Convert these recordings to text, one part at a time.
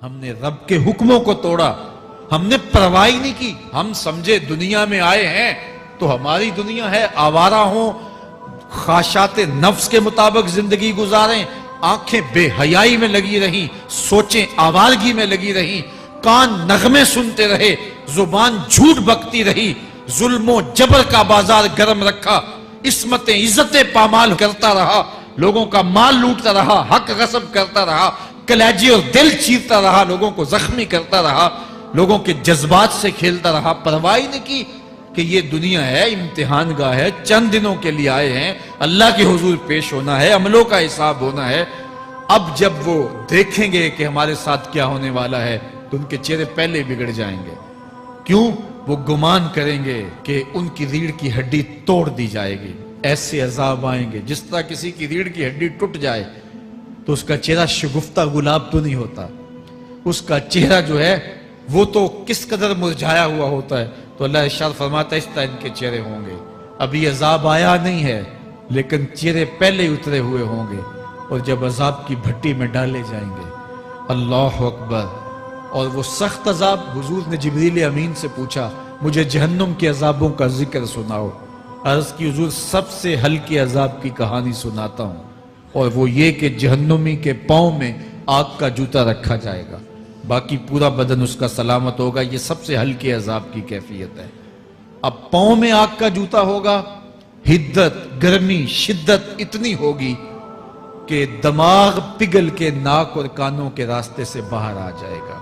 ہم نے رب کے حکموں کو توڑا، ہم نے پرواہ ہی نہیں کی۔ ہم سمجھے دنیا میں آئے ہیں تو ہماری دنیا ہے، آوارہ ہوں، خواہشات نفس کے مطابق زندگی گزاریں، آنکھیں بے حیائی میں لگی رہیں، سوچیں آوارگی میں لگی رہیں، کان نغمے سنتے رہے، زبان جھوٹ بکتی رہی، ظلم و جبر کا بازار گرم رکھا، عصمتیں عزتیں پامال کرتا رہا، لوگوں کا مال لوٹتا رہا، حق غصب کرتا رہا، کلیجے اور دل چیرتا رہا، لوگوں کو زخمی کرتا رہا، لوگوں کے جذبات سے کھیلتا رہا، پرواہ نہیں کی کہ یہ دنیا ہے، امتحان گاہ ہے، چند دنوں کے لیے آئے ہیں، اللہ کے حضور پیش ہونا ہے، عملوں کا حساب ہونا ہے۔ اب جب وہ دیکھیں گے کہ ہمارے ساتھ کیا ہونے والا ہے تو ان کے چہرے پہلے بگڑ جائیں گے۔ کیوں؟ وہ گمان کریں گے کہ ان کی ریڑھ کی ہڈی توڑ دی جائے گی، ایسے عذاب آئیں گے جس طرح کسی کی ریڑھ کی ہڈی ٹوٹ جائے تو اس کا چہرہ شگفتہ گلاب تو نہیں ہوتا، اس کا چہرہ جو ہے وہ تو کس قدر مرجھایا ہوا ہوتا ہے۔ تو اللہ ارشاد فرماتا ہے اس طرح ان کے چہرے ہوں گے۔ ابھی عذاب آیا نہیں ہے لیکن چہرے پہلے اترے ہوئے ہوں گے، اور جب عذاب کی بھٹی میں ڈالے جائیں گے، اللہ اکبر، اور وہ سخت عذاب، حضور نے جبریل امین سے پوچھا مجھے جہنم کے عذابوں کا ذکر سناؤ۔ عرض کی حضور سب سے ہلکے عذاب کی کہانی سناتا ہوں، اور وہ یہ کہ جہنمی کے پاؤں میں آگ کا جوتا رکھا جائے گا، باقی پورا بدن اس کا سلامت ہوگا۔ یہ سب سے ہلکے عذاب کی کیفیت ہے۔ اب پاؤں میں آگ کا جوتا ہوگا، حدت، گرمی، شدت اتنی ہوگی کہ دماغ پگھل کے ناک اور کانوں کے راستے سے باہر آ جائے گا۔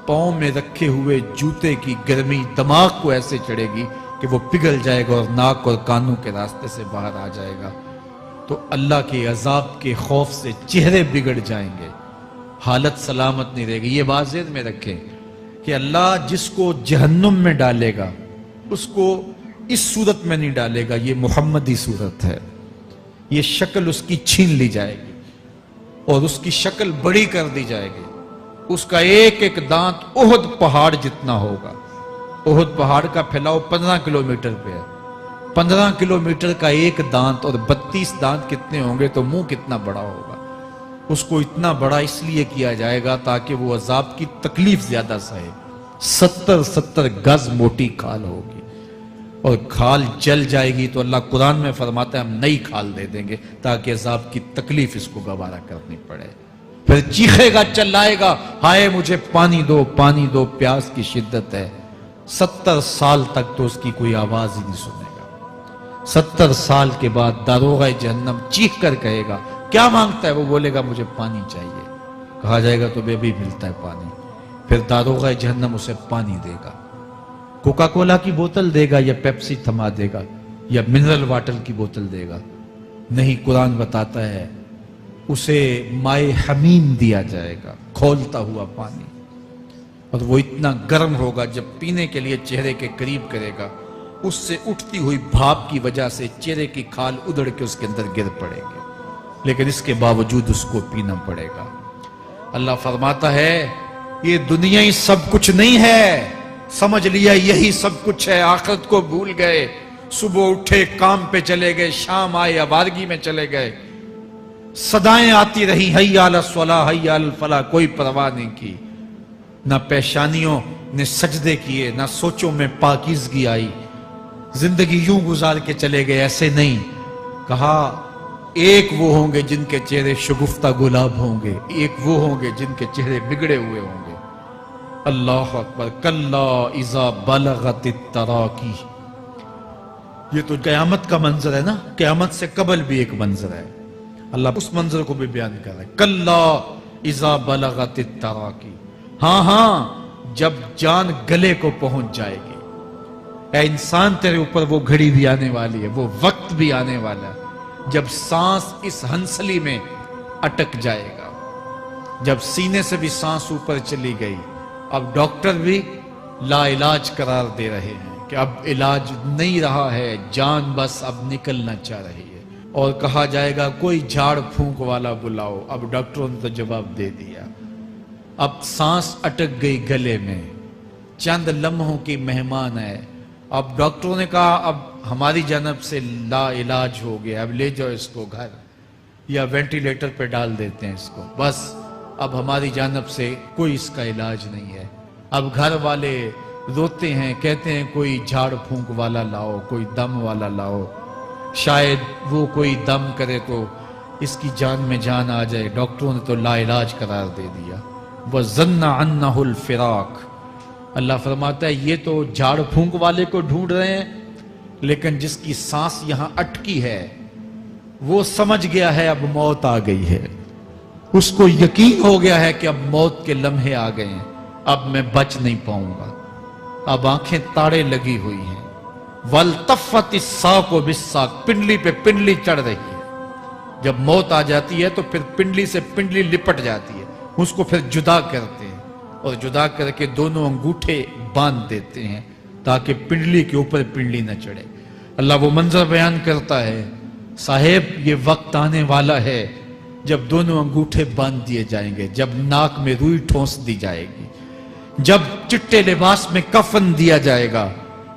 پاؤں میں رکھے ہوئے جوتے کی گرمی دماغ کو ایسے چڑھے گی کہ وہ پگھل جائے گا اور ناک اور کانوں کے راستے سے باہر آ جائے گا۔ تو اللہ کے عذاب کے خوف سے چہرے بگڑ جائیں گے، حالت سلامت نہیں رہے گی۔ یہ بات ذہن میں رکھیں کہ اللہ جس کو جہنم میں ڈالے گا اس کو اس صورت میں نہیں ڈالے گا، یہ محمدی صورت ہے، یہ شکل اس کی چھین لی جائے گی اور اس کی شکل بڑی کر دی جائے گی۔ اس کا ایک ایک دانت احد پہاڑ جتنا ہوگا۔ احد پہاڑ کا پھیلاؤ 15 کلومیٹر پہ ہے، 15 کلومیٹر کا ایک دانت، اور 32 دانت کتنے ہوں گے تو منہ کتنا بڑا ہوگا۔ اس کو اتنا بڑا اس لیے کیا جائے گا تاکہ وہ عذاب کی تکلیف زیادہ سہے۔ 70 گز موٹی کھال ہوگی، اور کھال جل جائے گی تو اللہ قرآن میں فرماتا ہے ہم نئی کھال دے دیں گے تاکہ عذاب کی تکلیف اس کو گوارا کرنی پڑے۔ پھر چیخے گا، چلائے گا، ہائے مجھے پانی دو، پانی دو، پیاس کی شدت ہے۔ 70 سال تک تو اس کی کوئی آواز ہی نہیں سنے گا۔ 70 سال کے بعد داروغہ جہنم چیخ کر کہے گا کیا مانگتا ہے؟ وہ بولے گا مجھے پانی چاہیے۔ کہا جائے گا تو بے بھی ملتا ہے پانی۔ پھر داروغہ جہنم اسے پانی دے گا، کوکا کولا کی بوتل دے گا یا پیپسی تھما دے گا یا منرل واٹر کی بوتل دے گا؟ نہیں، قرآن بتاتا ہے اسے مائے حمیم دیا جائے گا، کھولتا ہوا پانی، اور وہ اتنا گرم ہوگا جب پینے کے لیے چہرے کے قریب کرے گا اس سے اٹھتی ہوئی بھاپ کی وجہ سے چہرے کی کھال ادھڑ کے اس کے اندر گر پڑے گی، لیکن اس کے باوجود اس کو پینا پڑے گا۔ اللہ فرماتا ہے یہ دنیا ہی سب کچھ نہیں ہے، سمجھ لیا یہی سب کچھ ہے، آخرت کو بھول گئے، صبح اٹھے کام پہ چلے گئے، شام آئے آوارگی میں چلے گئے، صدائیں آتی رہی حی علی الصلاۃ حی علی الفلاح، کوئی پرواہ نہیں کی، نہ پیشانیوں نے سجدے کیے، نہ سوچوں میں پاکیزگی آئی، زندگی یوں گزار کے چلے گئے۔ ایسے نہیں، کہا ایک وہ ہوں گے جن کے چہرے شگفتہ گلاب ہوں گے، ایک وہ ہوں گے جن کے چہرے بگڑے ہوئے ہوں گے۔ اللہ اکبر، کلا اذا بلغت التراقی، یہ تو قیامت کا منظر ہے نا، قیامت سے قبل بھی ایک منظر ہے، اللہ اس منظر کو بھی بیان کر رہا ہے، کلا اذا بلغت التراقی، ہاں جب جان گلے کو پہنچ جائے گی۔ اے انسان تیرے اوپر وہ گھڑی بھی آنے والی ہے، وہ وقت بھی آنے والا ہے جب سانس اس ہنسلی میں اٹک جائے گا، جب سینے سے بھی سانس اوپر چلی گئی، اب ڈاکٹر بھی لا علاج قرار دے رہے ہیں کہ اب علاج نہیں رہا ہے، جان بس اب نکلنا چاہ رہی ہے، اور کہا جائے گا کوئی جھاڑ پھونک والا بلاؤ، اب ڈاکٹروں نے تو جواب دے دیا، اب سانس اٹک گئی گلے میں، چند لمحوں کی مہمان ہے، اب ڈاکٹروں نے کہا اب ہماری جانب سے لا علاج ہو گیا، اب لے جاؤ اس کو گھر، یا وینٹیلیٹر پہ ڈال دیتے ہیں اس کو، بس اب ہماری جانب سے کوئی اس کا علاج نہیں ہے. اب گھر والے روتے ہیں، کہتے ہیں کوئی جھاڑ پھونک والا لاؤ، کوئی دم والا لاؤ، شاید وہ کوئی دم کرے تو اس کی جان میں جان آ جائے. ڈاکٹروں نے تو لا علاج قرار دے دیا. وَظَنَّ عَنَّهُ الْفِرَاقِ. اللہ فرماتا ہے یہ تو جھاڑ پھونک والے کو ڈھونڈ رہے ہیں، لیکن جس کی سانس یہاں اٹکی ہے وہ سمجھ گیا ہے اب موت آ گئی ہے. اس کو یقین ہو گیا ہے کہ اب موت کے لمحے آ گئے ہیں، اب میں بچ نہیں پاؤں گا. اب آنکھیں تاڑے لگی ہوئی ہیں. وَالْتَفَّتِ السَّاقُ بِالسَّاقِ. پنڈلی پہ پنڈلی چڑھ رہی ہے. جب موت آ جاتی ہے تو پھر پنڈلی سے پنڈلی لپٹ جاتی ہے، اس کو پھر جدا کرتے ہیں اور جدا کر کے دونوں انگوٹھے باندھ دیتے ہیں تاکہ پنڈلی کے اوپر پنڈلی نہ چڑھے. اللہ وہ منظر بیان کرتا ہے، صاحب یہ وقت آنے والا ہے جب دونوں انگوٹھے باندھ دیے جائیں گے، جب ناک میں روئی ٹھونس دی جائے گی، جب چٹے لباس میں کفن دیا جائے گا،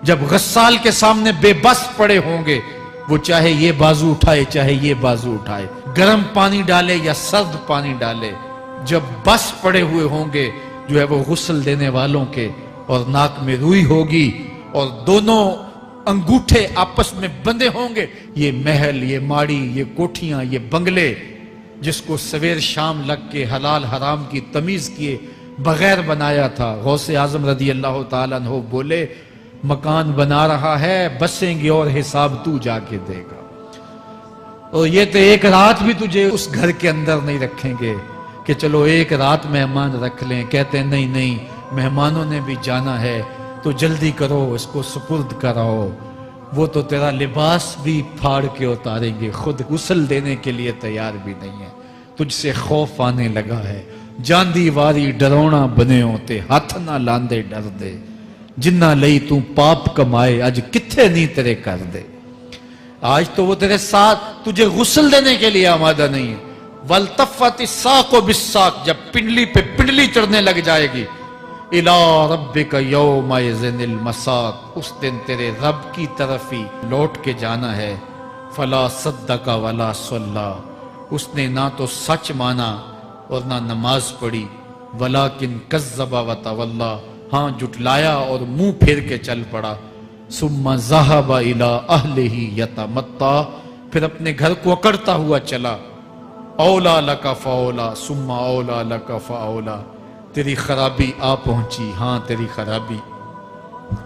جب غسال کے سامنے بے بس پڑے ہوں گے، وہ چاہے یہ بازو اٹھائے چاہے یہ بازو اٹھائے، گرم پانی ڈالے یا سرد پانی ڈالے، جب بس پڑے ہوئے ہوں گے جو ہے وہ غسل دینے والوں کے، اور ناک میں روئی ہوگی اور دونوں انگوٹھے آپس میں بندے ہوں گے. یہ محل، یہ ماڑی، یہ کوٹھیاں، یہ بنگلے جس کو سویر شام لگ کے حلال حرام کی تمیز کیے بغیر بنایا تھا. غوث اعظم رضی اللہ تعالیٰ عنہ بولے مکان بنا رہا ہے، بسیں گے اور حساب تو جا کے دے گا. اور یہ تو ایک رات بھی تجھے اس گھر کے اندر نہیں رکھیں گے کہ چلو ایک رات مہمان رکھ لیں. کہتے ہیں نہیں نہیں، مہمانوں نے بھی جانا ہے تو جلدی کرو، اس کو سپرد کراؤ. وہ تو تیرا لباس بھی پھاڑ کے اتاریں گے، خود غسل دینے کے لیے تیار بھی نہیں ہے. تجھ سے خوف آنے لگا ہے. جاندی واری ڈرونا بنے ہوتے، ہاتھ نہ لاندے ڈر دے. جنہ لئی تو پاپ کمائے، اج کتھے نہیں تیرے کر دے. آج تو وہ تیرے ساتھ تجھے غسل دینے کے لیے آمادہ نہیں ہے. وَالْتَفَّتِ السَّاقُ بِالسَّاقِ. جب پنڈلی پہ پنڈلی چڑھنے لگ جائے گی. إِلَىٰ رَبِّكَ يَوْمَئِذٍ الْمَسَاقُ. اس دن تیرے رب کی طرف ہی لوٹ کے جانا ہے. فَلَا صَدَّقَ وَلَا صَلَّىٰ. اس نے نہ تو سچ مانا اور نہ نماز پڑھی. وَلَٰكِنْ كَذَّبَ وَتَوَلَّىٰ. ہاں جھٹلایا اور منہ پھیر کے چل پڑا. ثُمَّ ذَهَبَ إِلَىٰ أَهْلِهِ يَتَمَطَّىٰ. پھر اپنے گھر کو اکڑتا ہوا چلا. اولا لک فاولا ثم اولا لک فاولا. تیری خرابی آ پہنچی، ہاں تیری خرابی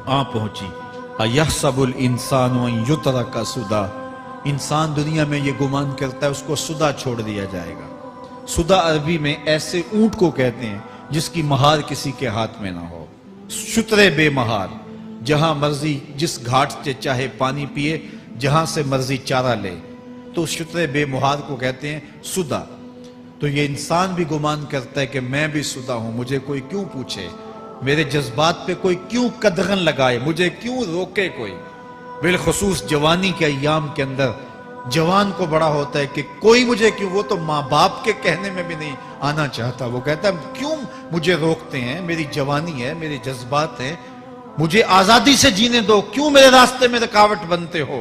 آ پہنچی. اَيَحْسَبُ الْإِنسَانُ أَن يُتْرَكَ سُدًى. انسان دنیا میں یہ گمان کرتا ہے اس کو سدا چھوڑ دیا جائے گا. سدا عربی میں ایسے اونٹ کو کہتے ہیں جس کی مہار کسی کے ہاتھ میں نہ ہو. شترے بے مہار، جہاں مرضی جس گھاٹ سے چاہے پانی پیے، جہاں سے مرضی چارہ لے، تو شترے بے مہار کو کہتے ہیں سدا. تو یہ انسان بھی گمان کرتا ہے کہ میں بھی سدا ہوں، مجھے کوئی کیوں پوچھے، میرے جذبات پہ کوئی کیوں قدغن لگائے، مجھے کیوں روکے کوئی. بالخصوص جوانی کے ایام کے اندر جوان کو بڑا ہوتا ہے کہ کوئی مجھے کیوں. وہ تو ماں باپ کے کہنے میں بھی نہیں آنا چاہتا. وہ کہتا ہے کیوں مجھے روکتے ہیں، میری جوانی ہے، میرے جذبات ہیں، مجھے آزادی سے جینے دو، کیوں میرے راستے میں رکاوٹ بنتے ہو،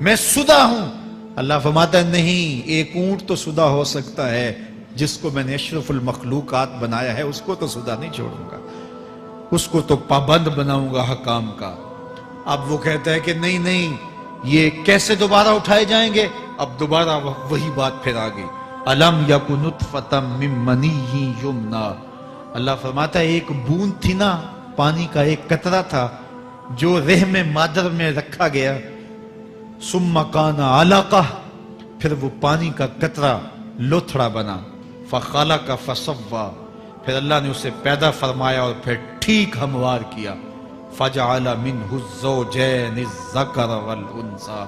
میں سدا ہوں. اللہ فرماتا ہے نہیں، ایک اونٹ تو سدا ہو سکتا ہے، جس کو میں نے اشرف المخلوقات بنایا ہے اس کو تو سدا نہیں چھوڑوں گا، اس کو تو پابند بناؤں گا حکام کا. اب وہ کہتا ہے کہ نہیں نہیں، یہ کیسے دوبارہ اٹھائے جائیں گے. اب دوبارہ وہی بات پھر آ گئی. الم یک نطفۃ من منی یمنیٰ. اللہ فرماتا ہے ایک بوند تھی نا، پانی کا ایک قطرہ تھا جو رحم مادر میں رکھا گیا. ثم کان علقہ، پھر وہ پانی کا قطرہ لوتھڑا بنا. فخلق فسویٰ، پھر اللہ نے اسے پیدا فرمایا اور پھر ٹھیک ہموار کیا. فجعل منہ الزوجین الذکر والانثیٰ،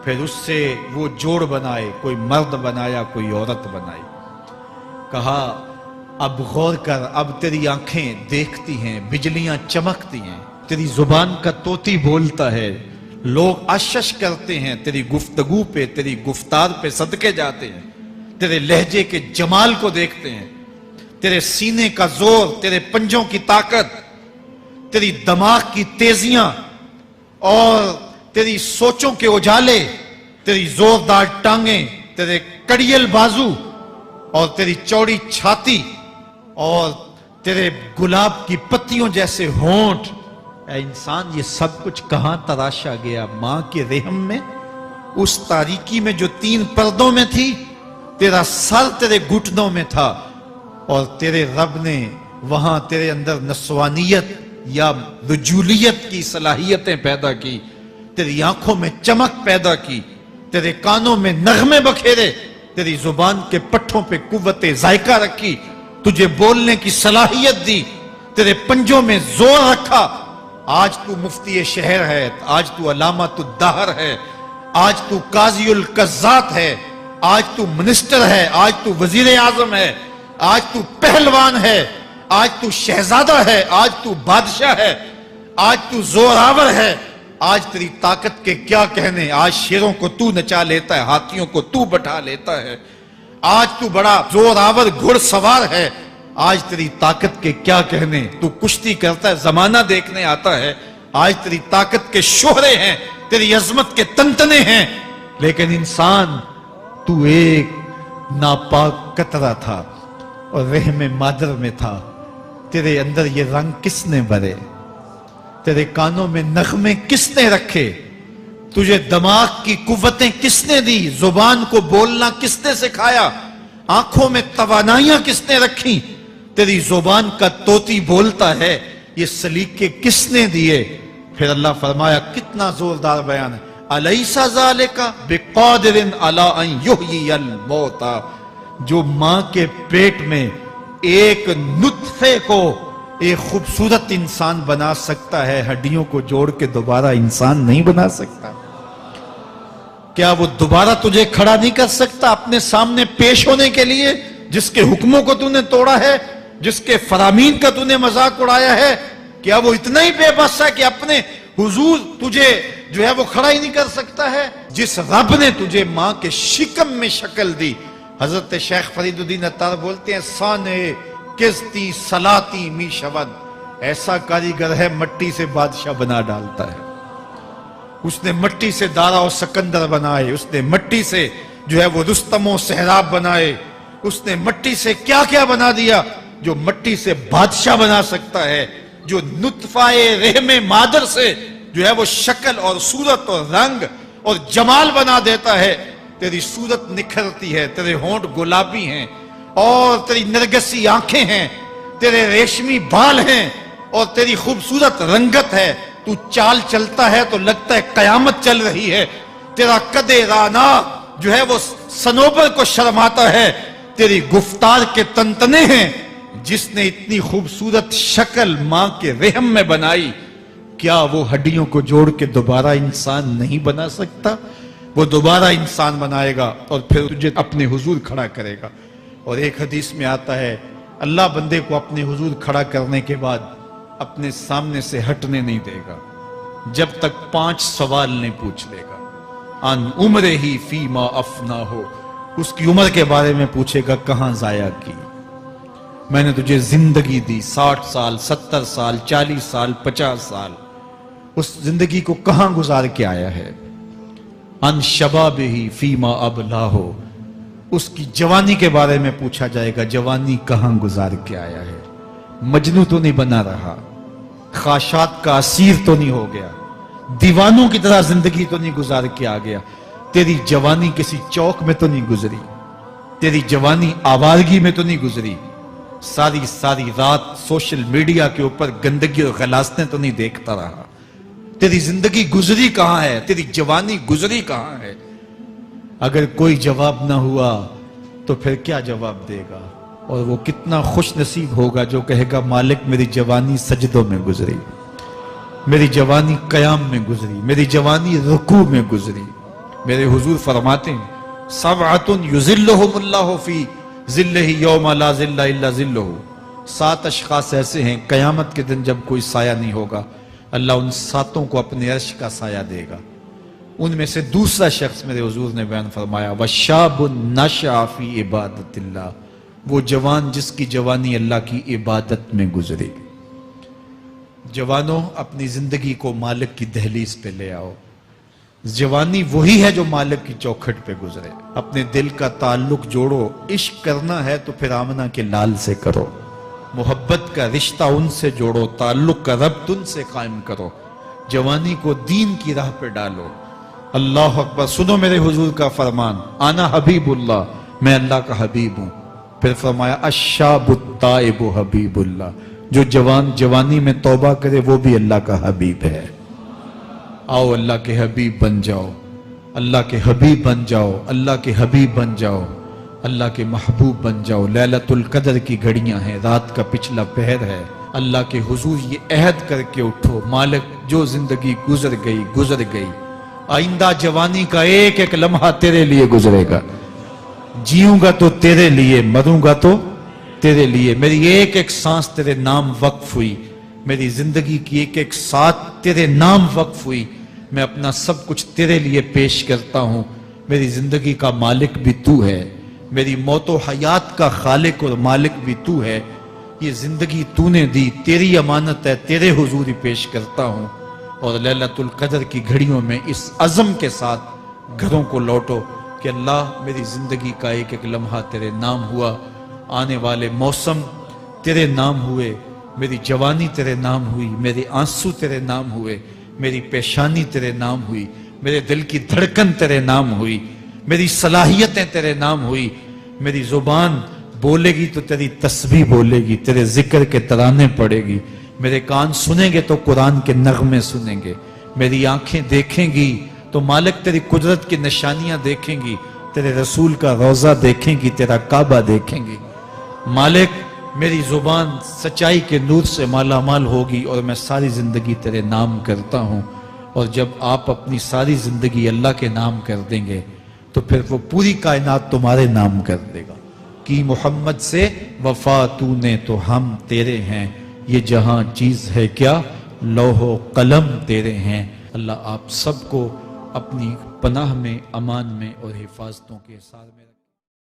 پھر اس سے وہ جوڑ بنائے، کوئی مرد بنایا کوئی عورت بنائی. کہا اب غور کر، اب تیری آنکھیں دیکھتی ہیں، بجلیاں چمکتی ہیں، تیری زبان کا طوطی بولتا ہے، لوگ اشش کرتے ہیں تیری گفتگو پہ، تیری گفتار پہ صدقے جاتے ہیں، تیرے لہجے کے جمال کو دیکھتے ہیں، تیرے سینے کا زور، تیرے پنجوں کی طاقت، تیری دماغ کی تیزیاں اور تیری سوچوں کے اجالے، تیری زوردار ٹانگیں، تیرے کڑیل بازو اور تیری چوڑی چھاتی اور تیرے گلاب کی پتیوں جیسے ہونٹ، اے انسان یہ سب کچھ کہاں تراشا گیا؟ ماں کے رحم میں، اس تاریکی میں جو 3 پردوں میں تھی، تیرا سر تیرے گھٹنوں میں تھا، اور تیرے رب نے وہاں تیرے اندر نسوانیت یا رجولیت کی صلاحیتیں پیدا کی، تیری آنکھوں میں چمک پیدا کی، تیرے کانوں میں نغمے بکھیرے، تیری زبان کے پٹھوں پہ قوت ذائقہ رکھی، تجھے بولنے کی صلاحیت دی، تیرے پنجوں میں زور رکھا۔ آج تو مفتی شہر ہے، آج تو علامۃ الدہر ہے، آج تو قاضی القضات ہے، آج تو منسٹر ہے، آج تو وزیر اعظم ہے، آج تو پہلوان ہے، آج تو شہزادہ ہے، آج تو بادشاہ ہے، آج تو زوراور ہے، آج تیری طاقت کے کیا کہنے؟ آج شیروں کو تو نچا لیتا ہے، ہاتھیوں کو تو بٹھا لیتا ہے، آج تو بڑا زوراور گھڑ سوار ہے، آج تیری طاقت کے کیا کہنے؟ تو کشتی کرتا ہے، زمانہ دیکھنے آتا ہے، آج تیری طاقت کے شوہرے ہیں، تیری عظمت کے تنتنے ہیں، لیکن انسان تو ایک ناپاک قطرہ تھا اور رحم مادر میں تھا۔ تیرے اندر یہ رنگ کس نے بھرے؟ تیرے کانوں میں نغمے کس نے رکھے؟ تجھے دماغ کی قوتیں کس نے دی؟ زبان کو بولنا کس نے سکھایا؟ آنکھوں میں توانائیاں کس نے رکھی؟ تیری زبان کا طوطی بولتا ہے، یہ سلیقے کس نے دیے؟ پھر اللہ فرمایا، کتنا زوردار بیان ہے، الیس ذالک بقادر علی ان یحیی الموتى، جو ماں کے پیٹ میں ایک نطفے کو ایک خوبصورت انسان بنا سکتا ہے، ہڈیوں کو جوڑ کے دوبارہ انسان نہیں بنا سکتا؟ کیا وہ دوبارہ تجھے کھڑا نہیں کر سکتا اپنے سامنے پیش ہونے کے لیے، جس کے حکموں کو تو نے توڑا ہے، جس کے فرامین کا تو نے مذاق اڑایا ہے؟ کیا وہ اتنا ہی بے بس ہے کہ اپنے حضور تجھے جو ہے وہ کھڑا ہی نہیں کر سکتا ہے؟ جس رب نے تجھے ماں کے شکم میں شکل دی، حضرت شیخ فرید الدین عطار بولتے ہیں، سانے کستی سلاتی می شود، ایسا کاریگر ہے مٹی سے بادشاہ بنا ڈالتا ہے۔ اس نے مٹی سے دارا و سکندر بنائے، اس نے مٹی سے جو ہے وہ رستم و سہراب بنائے، اس نے مٹی سے کیا کیا بنا دیا جو مٹی سے بادشاہ بنا سکتا ہے، جو نطفہ رحم مادر سے جو ہے وہ شکل اور صورت اور رنگ اور جمال بنا دیتا ہے۔ تیری صورت نکھرتی ہے، تیرے ہونٹ گلابی ہیں اور تیری نرگسی آنکھیں ہیں، تیرے ریشمی بال ہیں اور تیری خوبصورت رنگت ہے، تو چال چلتا ہے تو لگتا ہے قیامت چل رہی ہے، تیرا قد رانا جو ہے وہ صنوبر کو شرماتا ہے، تیری گفتار کے تنتنے ہیں۔ جس نے اتنی خوبصورت شکل ماں کے رحم میں بنائی، کیا وہ ہڈیوں کو جوڑ کے دوبارہ انسان نہیں بنا سکتا؟ وہ دوبارہ انسان بنائے گا اور پھر تجھے اپنے حضور کھڑا کرے گا۔ اور ایک حدیث میں آتا ہے، اللہ بندے کو اپنے حضور کھڑا کرنے کے بعد اپنے سامنے سے ہٹنے نہیں دے گا جب تک 5 سوال نہیں پوچھ لے گا۔ ان عمرہ ہی فیما افنا ہو، اس کی عمر کے بارے میں پوچھے گا، کہاں ضائع کی؟ میں نے تجھے زندگی دی، 60 سال 70 سال 40 سال 50 سال، اس زندگی کو کہاں گزار کے آیا ہے؟ ان شباب ہی فیما ابلا ہو، اس کی جوانی کے بارے میں پوچھا جائے گا، جوانی کہاں گزار کے آیا ہے؟ مجنوں تو نہیں بنا رہا، خواہشات کا اسیر تو نہیں ہو گیا، دیوانوں کی طرح زندگی تو نہیں گزار کے آ گیا؟ تیری جوانی کسی چوک میں تو نہیں گزری، تیری جوانی آوارگی میں تو نہیں گزری، ساری رات سوشل میڈیا کے اوپر گندگی اور غلاظتیں تو نہیں دیکھتا رہا؟ تیری زندگی گزری کہاں ہے؟ تیری جوانی گزری کہاں ہے؟ اگر کوئی جواب نہ ہوا تو پھر کیا جواب دے گا؟ اور وہ کتنا خوش نصیب ہوگا جو کہے گا، مالک میری جوانی سجدوں میں گزری، میری جوانی قیام میں گزری، میری جوانی رکوع میں گزری۔ میرے حضور فرماتے ہیں، سبعۃ یظلھم اللہ فی ظلہ یوم لا ظل الا ظلہ، 7 اشخاص ایسے ہیں قیامت کے دن جب کوئی سایہ نہیں ہوگا، اللہ ان 7 کو اپنے عرش کا سایہ دے گا۔ ان میں سے دوسرا شخص میرے حضور نے بیان فرمایا، وشاب نشأ فی عبادت اللہ، وہ جوان جس کی جوانی اللہ کی عبادت میں گزری۔ جوانوں، اپنی زندگی کو مالک کی دہلیز پہ لے آؤ۔ جوانی وہی ہے جو مالک کی چوکھٹ پہ گزرے۔ اپنے دل کا تعلق جوڑو، عشق کرنا ہے تو پھر آمنہ کے لال سے کرو، محبت کا رشتہ ان سے جوڑو، تعلق کا ربط ان سے قائم کرو، جوانی کو دین کی راہ پہ ڈالو۔ اللہ اکبر۔ سنو میرے حضور کا فرمان، انا حبیب اللہ، میں اللہ کا حبیب ہوں۔ پھر فرمایا الشاب التائب حبیب اللہ، جو جوان جوانی میں توبہ کرے وہ بھی اللہ کا حبیب ہے۔ آؤ اللہ کے حبیب بن جاؤ، اللہ کے حبیب بن جاؤ، اللہ کے حبیب بن جاؤ، اللہ کے محبوب بن جاؤ۔ لیلۃ القدر کی گھڑیاں ہیں، رات کا پچھلا پہر ہے، اللہ کے حضور یہ عہد کر کے اٹھو، مالک جو زندگی گزر گئی، آئندہ جوانی کا ایک ایک لمحہ تیرے لیے گزرے گا، جیوں گا تو تیرے لیے، مروں گا تو تیرے لیے، میری ایک ایک سانس تیرے نام وقف ہوئی، میری زندگی کی ایک ایک ساتھ تیرے نام وقف ہوئی، میں اپنا سب کچھ تیرے لیے پیش کرتا ہوں۔ میری زندگی کا مالک بھی تو ہے، میری موت و حیات کا خالق اور مالک بھی تو ہے، یہ زندگی تو نے دی، تیری امانت ہے، تیرے حضور ہی پیش کرتا ہوں۔ اور لیلۃ القدر کی گھڑیوں میں اس عزم کے ساتھ گھروں کو لوٹو کہ اللہ میری زندگی کا ایک ایک لمحہ تیرے نام ہوا، آنے والے موسم تیرے نام ہوئے، میری جوانی تیرے نام ہوئی، میرے آنسو تیرے نام ہوئے، میری پیشانی تیرے نام ہوئی، میرے دل کی دھڑکن تیرے نام ہوئی، میری صلاحیتیں تیرے نام ہوئی، میری زبان بولے گی تو تیری تسبیح بولے گی، تیرے ذکر کے ترانے پڑے گی، میرے کان سنیں گے تو قرآن کے نغمے سنیں گے، میری آنکھیں دیکھیں گی تو مالک تیری قدرت کی نشانیاں دیکھیں گی، تیرے رسول کا روضہ دیکھیں گی، تیرا کعبہ دیکھیں گی۔ مالک میری زبان سچائی کے نور سے مالا مال ہوگی اور میں ساری زندگی تیرے نام کرتا ہوں۔ اور جب آپ اپنی ساری زندگی اللہ کے نام کر دیں گے تو پھر وہ پوری کائنات تمہارے نام کر دے گا۔ کی محمد سے وفا تو نے تو ہم تیرے ہیں، یہ جہاں چیز ہے کیا لوح و قلم تیرے ہیں۔ اللہ آپ سب کو اپنی پناہ میں، امان میں اور حفاظتوں کے ساتھ میں